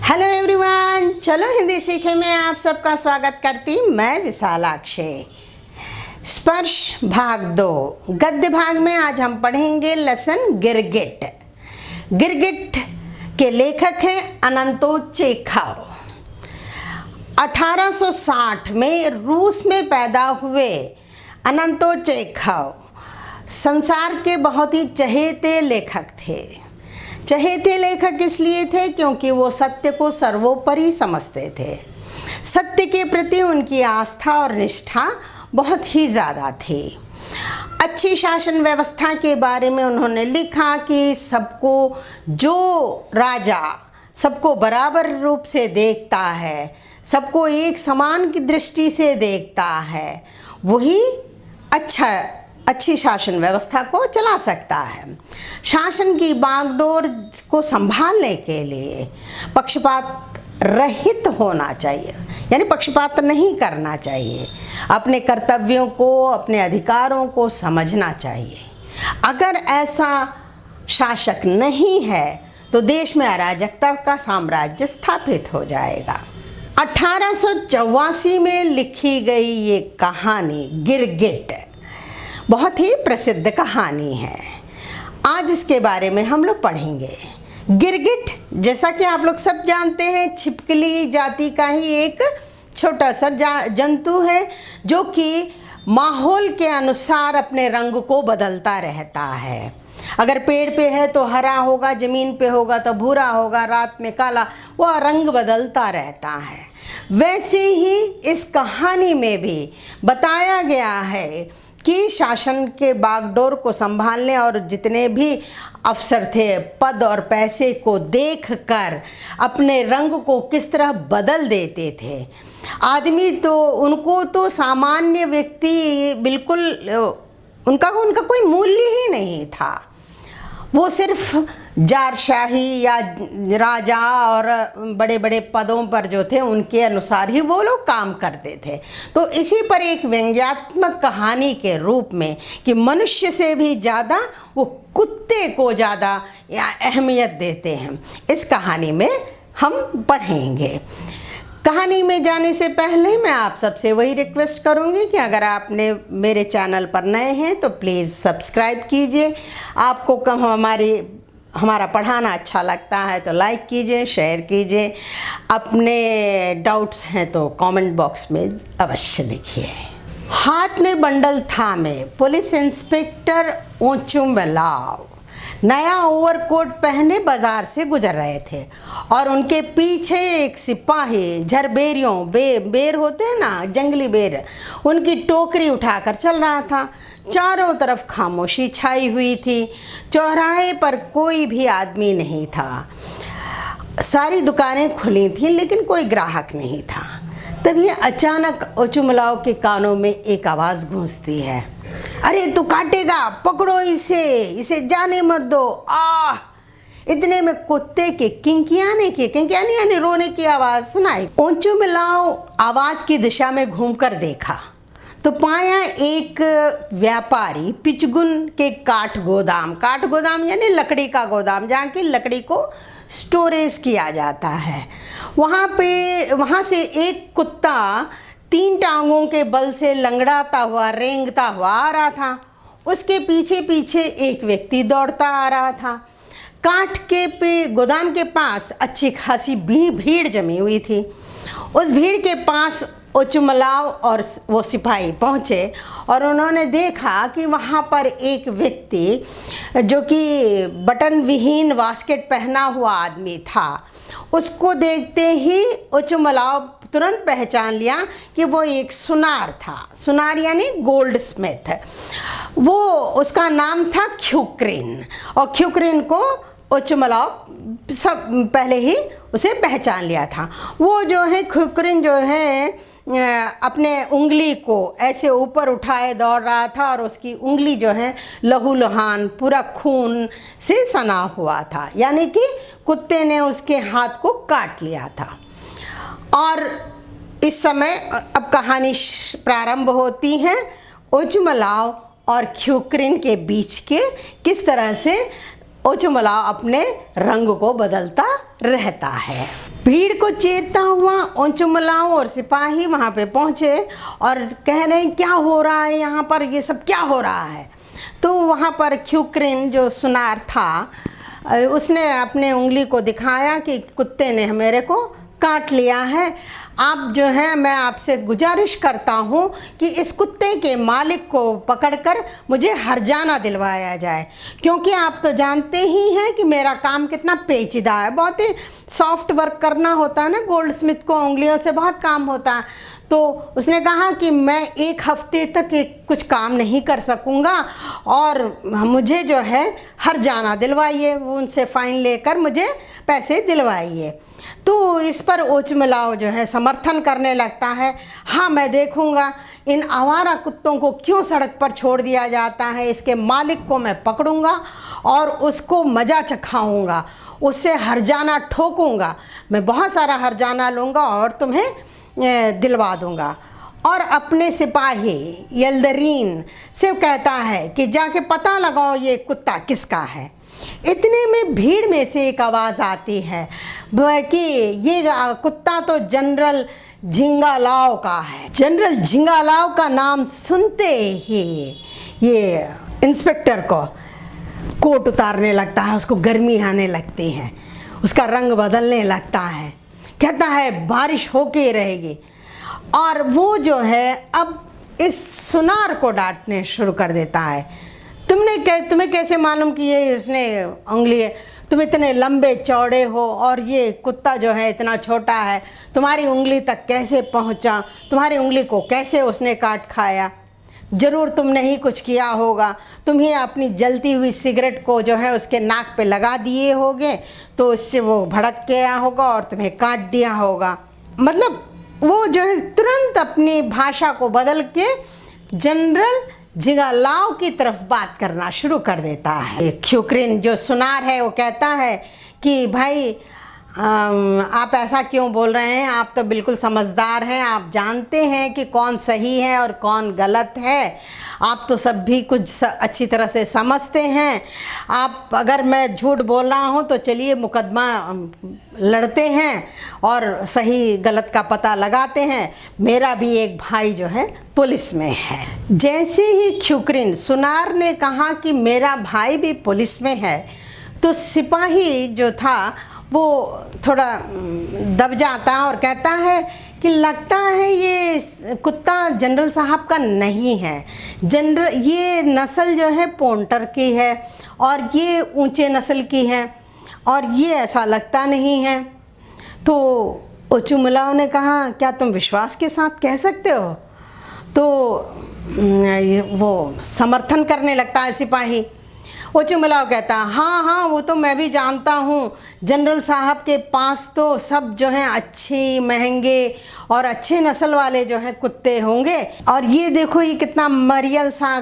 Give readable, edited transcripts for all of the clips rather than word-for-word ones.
Hello everyone, चलो हिंदी सीखे में आप सबका स्वागत करती मैं विशालाक्षी। स्पर्श भाग 2 गद्य भाग में आज हम पढ़ेंगे लेसन गिरगिट। गिरगिट के लेखक हैं अनंतो चेखव। 1860 में रूस में पैदा हुए अनंतो चेखव संसार के बहुत ही चहेते लेखक थे। चहेते लेखक इसलिए थे क्योंकि वो सत्य को सर्वोपरि समझते थे। सत्य के प्रति उनकी आस्था और निष्ठा बहुत ही ज़्यादा थी। अच्छी शासन व्यवस्था के बारे में उन्होंने लिखा कि सबको जो राजा सबको बराबर रूप से देखता है, सबको एक समान की दृष्टि से देखता है, वही अच्छी शासन व्यवस्था को चला सकता है। शासन की बागडोर को संभालने के लिए पक्षपात रहित होना चाहिए, यानी पक्षपात नहीं करना चाहिए। अपने कर्तव्यों को, अपने अधिकारों को समझना चाहिए। अगर ऐसा शासक नहीं है तो देश में अराजकता का साम्राज्य स्थापित हो जाएगा। 1884 में लिखी गई ये कहानी गिरगिट बहुत ही प्रसिद्ध कहानी है। आज इसके बारे में हम लोग पढ़ेंगे। गिरगिट जैसा कि आप लोग सब जानते हैं छिपकली जाति का ही एक छोटा सा जंतु है जो कि माहौल के अनुसार अपने रंग को बदलता रहता है। अगर पेड़ पे है तो हरा होगा, ज़मीन पे होगा तो भूरा होगा, रात में काला, वह रंग बदलता रहता है। वैसे ही इस कहानी में भी बताया गया है कि शासन के बागडोर को संभालने और जितने भी अफसर थे पद और पैसे को देखकर अपने रंग को किस तरह बदल देते थे। आदमी तो उनको तो सामान्य व्यक्ति बिल्कुल उनका कोई मूल्य ही नहीं था। वो सिर्फ जारशाही या राजा और बड़े बड़े पदों पर जो थे उनके अनुसार ही वो लोग काम करते थे। तो इसी पर एक व्यंग्यात्मक कहानी के रूप में कि मनुष्य से भी ज़्यादा वो कुत्ते को ज़्यादा अहमियत देते हैं, इस कहानी में हम पढ़ेंगे। कहानी में जाने से पहले मैं आप सबसे वही रिक्वेस्ट करूंगी कि अगर आपने मेरे चैनल पर नए हैं तो प्लीज़ सब्सक्राइब कीजिए। आपको हमारा पढ़ाना अच्छा लगता है तो लाइक कीजिए, शेयर कीजिए। अपने डाउट्स हैं तो कमेंट बॉक्स में अवश्य लिखिए। हाथ में बंडल थामे पुलिस इंस्पेक्टर ओचुमलाव नया ओवरकोट पहने बाजार से गुजर रहे थे और उनके पीछे एक सिपाही झरबेरियों बेर होते हैं ना, जंगली बेर, उनकी टोकरी उठाकर चल रहा था। चारों तरफ खामोशी छाई हुई थी। चौराहे पर कोई भी आदमी नहीं था। सारी दुकानें खुली थीं लेकिन कोई ग्राहक नहीं था। तभी अचानक ओचुमलाव के कानों में एक आवाज़ गूंजती है, अरे तू काटेगा, पकड़ो इसे जाने मत दो। इतने में कुत्ते के किंकियाने यानी रोने की आवाज़ सुनाई। ओचुमलाव आवाज़ की दिशा में घूमकर देखा तो पाया एक व्यापारी पिचगुन के काठ गोदाम यानी लकड़ी का गोदाम, जहाँ की लकड़ी को स्टोरेज किया जाता है, वहाँ से एक कुत्ता 3 टांगों के बल से लंगड़ाता हुआ, रेंगता हुआ आ रहा था। उसके पीछे पीछे एक व्यक्ति दौड़ता आ रहा था। काठ के गोदाम के पास अच्छी खासी भीड़ जमी हुई थी। उस भीड़ के पास ओचुमलाव और वो सिपाही पहुँचे और उन्होंने देखा कि वहाँ पर एक व्यक्ति जो कि बटन विहीन वास्केट पहना हुआ आदमी था। उसको देखते ही ओचुमलाव तुरंत पहचान लिया कि वो एक सुनार था। सुनार यानी गोल्ड स्मिथ। वो उसका नाम था ख्युक्रिन और ख्युक्रिन को ओचुमलाव सब पहले ही उसे पहचान लिया था। वो जो है ख्युक्रिन जो है अपने उंगली को ऐसे ऊपर उठाए दौड़ रहा था और उसकी उंगली जो है लहूलुहान पूरा खून से सना हुआ था, यानी कि कुत्ते ने उसके हाथ को काट लिया था। और इस समय अब कहानी प्रारंभ होती है ओचुमलाव और ख्युक्रिन के बीच के किस तरह से ओचुमलाव अपने रंग को बदलता रहता है। भीड़ को चीरता हुआ ओचुमलाओ और सिपाही वहाँ पे पहुँचे और कह रहे हैं क्या हो रहा है यहाँ पर, ये सब क्या हो रहा है। तो वहाँ पर ख्युक्रिन जो सुनार था उसने अपने उंगली को दिखाया कि कुत्ते ने मेरे को काट लिया है। आप जो है, मैं आपसे गुजारिश करता हूँ कि इस कुत्ते के मालिक को पकड़कर मुझे हर्जाना दिलवाया जाए, क्योंकि आप तो जानते ही हैं कि मेरा काम कितना पेचीदा है, बहुत ही सॉफ्ट वर्क करना होता है ना, गोल्ड स्मिथ को उंगलियों से बहुत काम होता है। तो उसने कहा कि मैं 1 हफ्ते तक कुछ काम नहीं कर सकूँगा और मुझे जो है हर्जाना दिलवाइए, वो उनसे फ़ाइन लेकर मुझे पैसे दिलवाइए। तो इस पर ओचुमलाओ जो है समर्थन करने लगता है, हाँ मैं देखूँगा इन आवारा कुत्तों को क्यों सड़क पर छोड़ दिया जाता है, इसके मालिक को मैं पकड़ूँगा और उसको मज़ा चखाऊँगा, उससे हर्जाना ठोकूँगा, मैं बहुत सारा हर्जाना लूँगा और तुम्हें दिलवा दूँगा। और अपने सिपाही यल्दरीन से कहता है कि जाके पता लगाओ ये कुत्ता किसका है। इतने में भीड़ में से एक आवाज़ आती है कि ये कुत्ता तो जनरल झिंगालाओ का है। जनरल झिंगालाओ का नाम सुनते ही ये इंस्पेक्टर को कोट उतारने लगता है, उसको गर्मी आने लगती है, उसका रंग बदलने लगता है, कहता है बारिश होके रहेगी। और वो जो है अब इस सुनार को डांटने शुरू कर देता है, तुम्हें कैसे मालूम कि ये उसने उंगली है, तुम इतने लंबे चौड़े हो और ये कुत्ता जो है इतना छोटा है, तुम्हारी उंगली तक कैसे पहुंचा, तुम्हारी उंगली को कैसे उसने काट खाया, ज़रूर तुमने ही कुछ किया होगा, तुम ही अपनी जलती हुई सिगरेट को जो है उसके नाक पे लगा दिए होगे, तो इससे वो भड़क के आया होगा और तुम्हें काट दिया होगा। मतलब वो जो है तुरंत अपनी भाषा को बदल के जनरल झिंगालाओ की तरफ बात करना शुरू कर देता है। ख्युक्रिन जो सुनार है वो कहता है कि भाई आप ऐसा क्यों बोल रहे हैं, आप तो बिल्कुल समझदार हैं, आप जानते हैं कि कौन सही है और कौन गलत है, आप तो सब भी कुछ अच्छी तरह से समझते हैं। आप अगर मैं झूठ बोल रहा हूँ तो चलिए मुकदमा लड़ते हैं और सही गलत का पता लगाते हैं, मेरा भी एक भाई जो है पुलिस में है। जैसे ही ख्युक्रिन सुनार ने कहा कि मेरा भाई भी पुलिस में है, तो सिपाही जो था वो थोड़ा दब जाता है और कहता है कि लगता है ये कुत्ता जनरल साहब का नहीं है, ये नस्ल जो है पोंटर की है और ये ऊंचे नस्ल की है और ये ऐसा लगता नहीं है। तो ओचुमलाओ ने कहा क्या तुम विश्वास के साथ कह सकते हो? तो वो समर्थन करने लगता है सिपाही। ओचुमलाओ कहता हाँ हाँ वो तो मैं भी जानता हूँ, जनरल साहब के पास तो सब जो हैं अच्छी महंगे और अच्छे नस्ल वाले जो हैं कुत्ते होंगे, और ये देखो ये कितना मरियल सा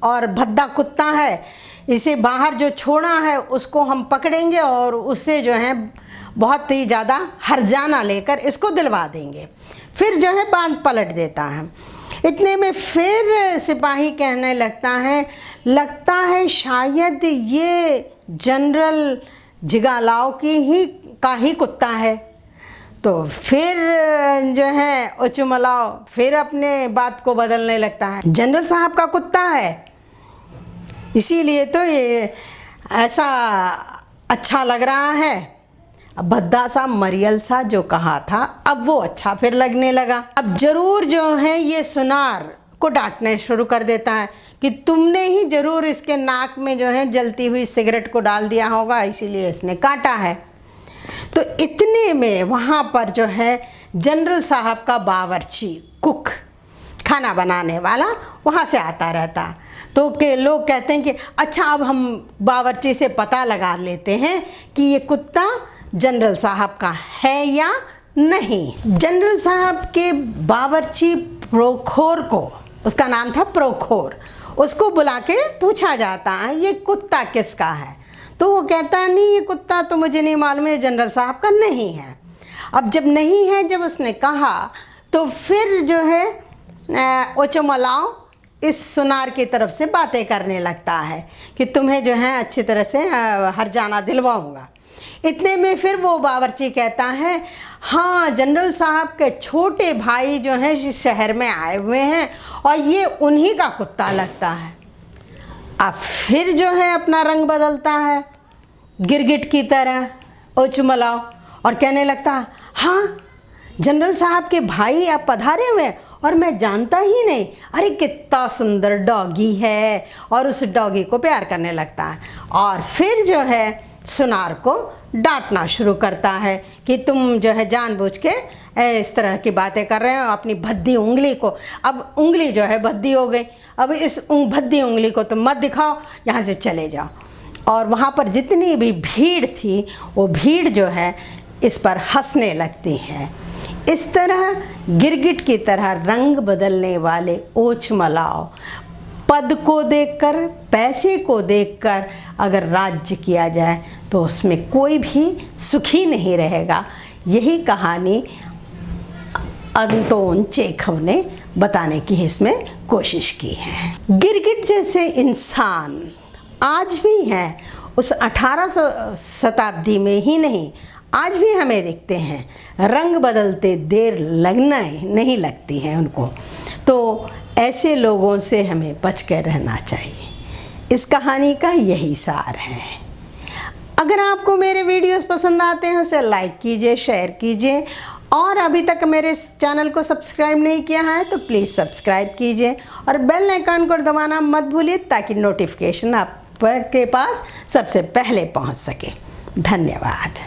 और भद्दा कुत्ता है, इसे बाहर जो छोड़ा है उसको हम पकड़ेंगे और उससे जो है बहुत ही ज़्यादा हर्जाना लेकर इसको दिलवा देंगे। फिर जो है बात पलट देता है। इतने में फिर सिपाही कहने लगता है शायद ये जनरल झिंगालाओ का ही कुत्ता है। तो फिर जो है ओचुमलाओ फिर अपने बात को बदलने लगता है, जनरल साहब का कुत्ता है इसीलिए तो ये ऐसा अच्छा लग रहा है। अब भद्दा सा मरियल सा जो कहा था अब वो अच्छा फिर लगने लगा। अब ज़रूर जो है ये सुनार को डांटने शुरू कर देता है कि तुमने ही ज़रूर इसके नाक में जो है जलती हुई सिगरेट को डाल दिया होगा, इसीलिए इसने काटा है। तो इतने में वहाँ पर जो है जनरल साहब का बावर्ची कुक खाना बनाने वाला वहाँ से आता रहता। तो के लोग कहते हैं कि अच्छा अब हम बावर्ची से पता लगा लेते हैं कि ये कुत्ता जनरल साहब का है या नहीं। जनरल साहब के बावर्ची प्रोखोर को, उसका नाम था प्रोखोर, उसको बुला के पूछा जाता है ये कुत्ता किसका है। तो वो कहता है नहीं ये कुत्ता तो मुझे नहीं मालूम है, जनरल साहब का नहीं है। अब जब नहीं है, जब उसने कहा तो फिर जो है ओचुमलाओ इस सुनार की तरफ से बातें करने लगता है कि तुम्हें जो है अच्छी तरह से हर्जाना दिलवाऊंगा। इतने में फिर वो बावर्ची कहता है, हाँ जनरल साहब के छोटे भाई जो हैं इस शहर में आए हुए हैं और ये उन्हीं का कुत्ता लगता है। अब फिर जो है अपना रंग बदलता है गिरगिट की तरह उचमलाओ और कहने लगता है, हाँ जनरल साहब के भाई अब पधारे हुए हैं और मैं जानता ही नहीं, अरे कितना सुंदर डॉगी है, और उस डॉगी को प्यार करने लगता है। और फिर जो है सुनार को डांटना शुरू करता है कि तुम जो है जानबूझ के इस तरह की बातें कर रहे हो, अपनी भद्दी उंगली को, अब उंगली जो है भद्दी हो गई, अब इस भद्दी उंगली को तुम मत दिखाओ, यहाँ से चले जाओ। और वहाँ पर जितनी भी भीड़ थी वो भीड़ जो है इस पर हंसने लगती है। इस तरह गिरगिट की तरह रंग बदलने वाले ओछमलाओ पद को देखकर, पैसे को देखकर अगर राज्य किया जाए तो उसमें कोई भी सुखी नहीं रहेगा। यही कहानी अंतोन चेखव ने बताने की इसमें कोशिश की है। गिरगिट जैसे इंसान आज भी हैं, उस 1800 शताब्दी में ही नहीं, आज भी हमें दिखते हैं। रंग बदलते देर लगना नहीं लगती है उनको, तो ऐसे लोगों से हमें बच कर रहना चाहिए। इस कहानी का यही सार है। अगर आपको मेरे वीडियोस पसंद आते हैं उसे लाइक कीजिए, शेयर कीजिए, और अभी तक मेरे चैनल को सब्सक्राइब नहीं किया है तो प्लीज़ सब्सक्राइब कीजिए और बेल आइकन को दबाना मत भूलिए ताकि नोटिफिकेशन आपके पास सबसे पहले पहुंच सके। धन्यवाद।